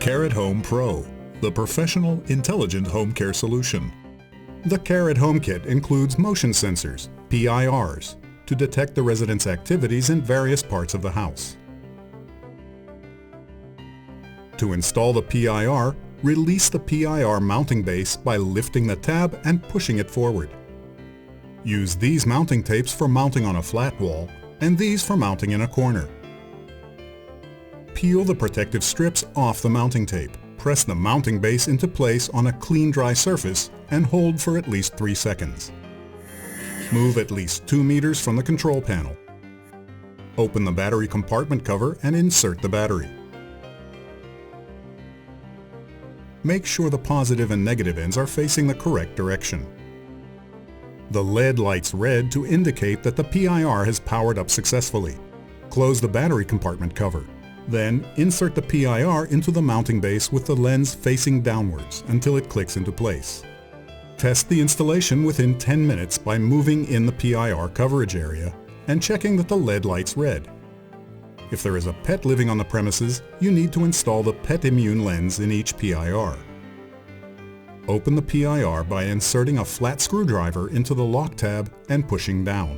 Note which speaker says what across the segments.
Speaker 1: Carrot Home Pro, the professional, intelligent home care solution. The Carrot Home Kit includes motion sensors, PIRs, to detect the resident's activities in various parts of the house. To install the PIR, release the PIR mounting base by lifting the tab and pushing it forward. Use these mounting tapes for mounting on a flat wall and these for mounting in a corner. Peel the protective strips off the mounting tape. Press the mounting base into place on a clean, dry surface and hold for at least 3 seconds. Move at least 2 meters from the control panel. Open the battery compartment cover and insert the battery. Make sure the positive and negative ends are facing the correct direction. The LED lights red to indicate that the PIR has powered up successfully. Close the battery compartment cover. Then, insert the PIR into the mounting base with the lens facing downwards until it clicks into place. Test the installation within 10 minutes by moving in the PIR coverage area and checking that the LED light's red. If there is a pet living on the premises, you need to install the Pet Immune lens in each PIR. Open the PIR by inserting a flat screwdriver into the lock tab and pushing down.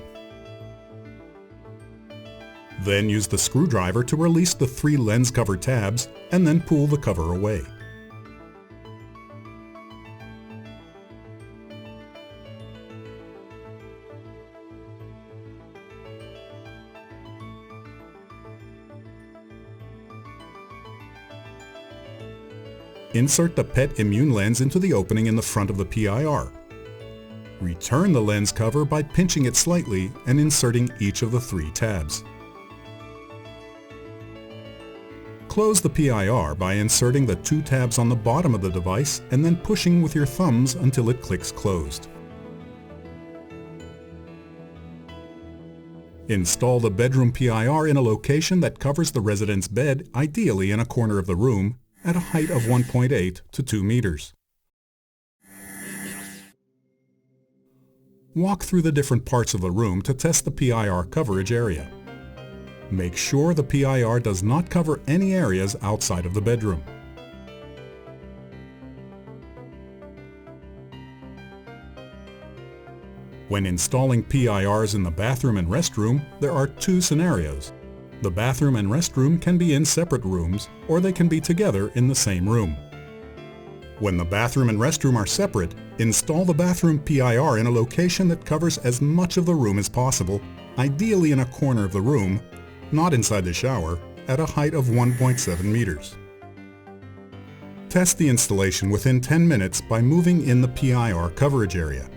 Speaker 1: Then use the screwdriver to release the 3 lens cover tabs and then pull the cover away. Insert the Pet Immune lens into the opening in the front of the PIR. Return the lens cover by pinching it slightly and inserting each of the 3 tabs. Close the PIR by inserting the 2 tabs on the bottom of the device and then pushing with your thumbs until it clicks closed. Install the bedroom PIR in a location that covers the resident's bed, ideally in a corner of the room, at a height of 1.8 to 2 meters. Walk through the different parts of the room to test the PIR coverage area. Make sure the PIR does not cover any areas outside of the bedroom. When installing PIRs in the bathroom and restroom, there are 2 scenarios. The bathroom and restroom can be in separate rooms, or they can be together in the same room. When the bathroom and restroom are separate, install the bathroom PIR in a location that covers as much of the room as possible, ideally in a corner of the room, not inside the shower, at a height of 1.7 meters. Test the installation within 10 minutes by moving in the PIR coverage area.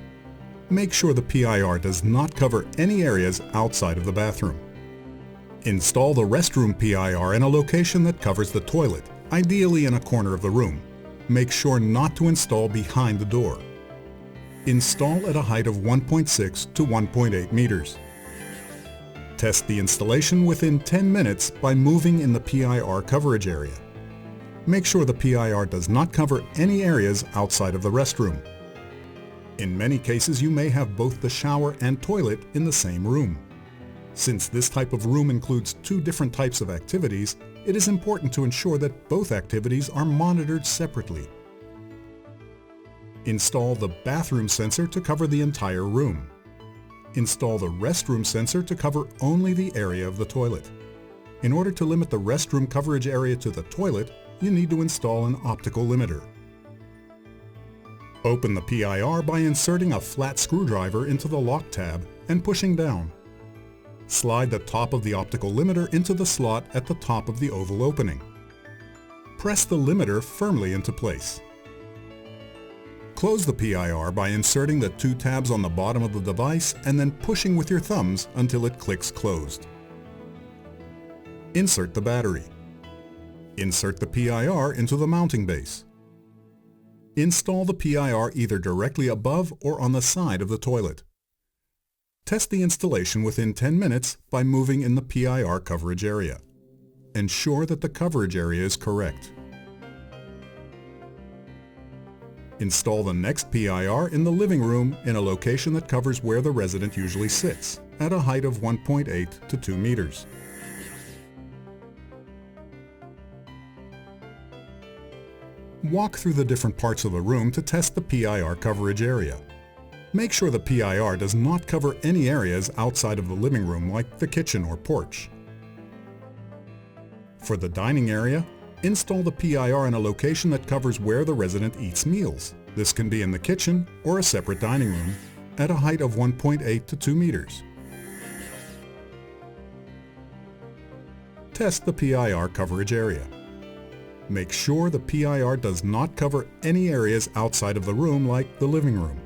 Speaker 1: Make sure the PIR does not cover any areas outside of the bathroom. Install the restroom PIR in a location that covers the toilet, ideally in a corner of the room. Make sure not to install behind the door. Install at a height of 1.6 to 1.8 meters. Test the installation within 10 minutes by moving in the PIR coverage area. Make sure the PIR does not cover any areas outside of the restroom. In many cases, you may have both the shower and toilet in the same room. Since this type of room includes 2 different types of activities, it is important to ensure that both activities are monitored separately. Install the bathroom sensor to cover the entire room. Install the restroom sensor to cover only the area of the toilet. In order to limit the restroom coverage area to the toilet, you need to install an optical limiter. Open the PIR by inserting a flat screwdriver into the lock tab and pushing down. Slide the top of the optical limiter into the slot at the top of the oval opening. Press the limiter firmly into place. Close the PIR by inserting the 2 tabs on the bottom of the device and then pushing with your thumbs until it clicks closed. Insert the battery. Insert the PIR into the mounting base. Install the PIR either directly above or on the side of the toilet. Test the installation within 10 minutes by moving in the PIR coverage area. Ensure that the coverage area is correct. Install the next PIR in the living room in a location that covers where the resident usually sits, at a height of 1.8 to 2 meters. Walk through the different parts of the room to test the PIR coverage area. Make sure the PIR does not cover any areas outside of the living room like the kitchen or porch. For the dining area, install the PIR in a location that covers where the resident eats meals. This can be in the kitchen or a separate dining room at a height of 1.8 to 2 meters. Test the PIR coverage area. Make sure the PIR does not cover any areas outside of the room like the living room.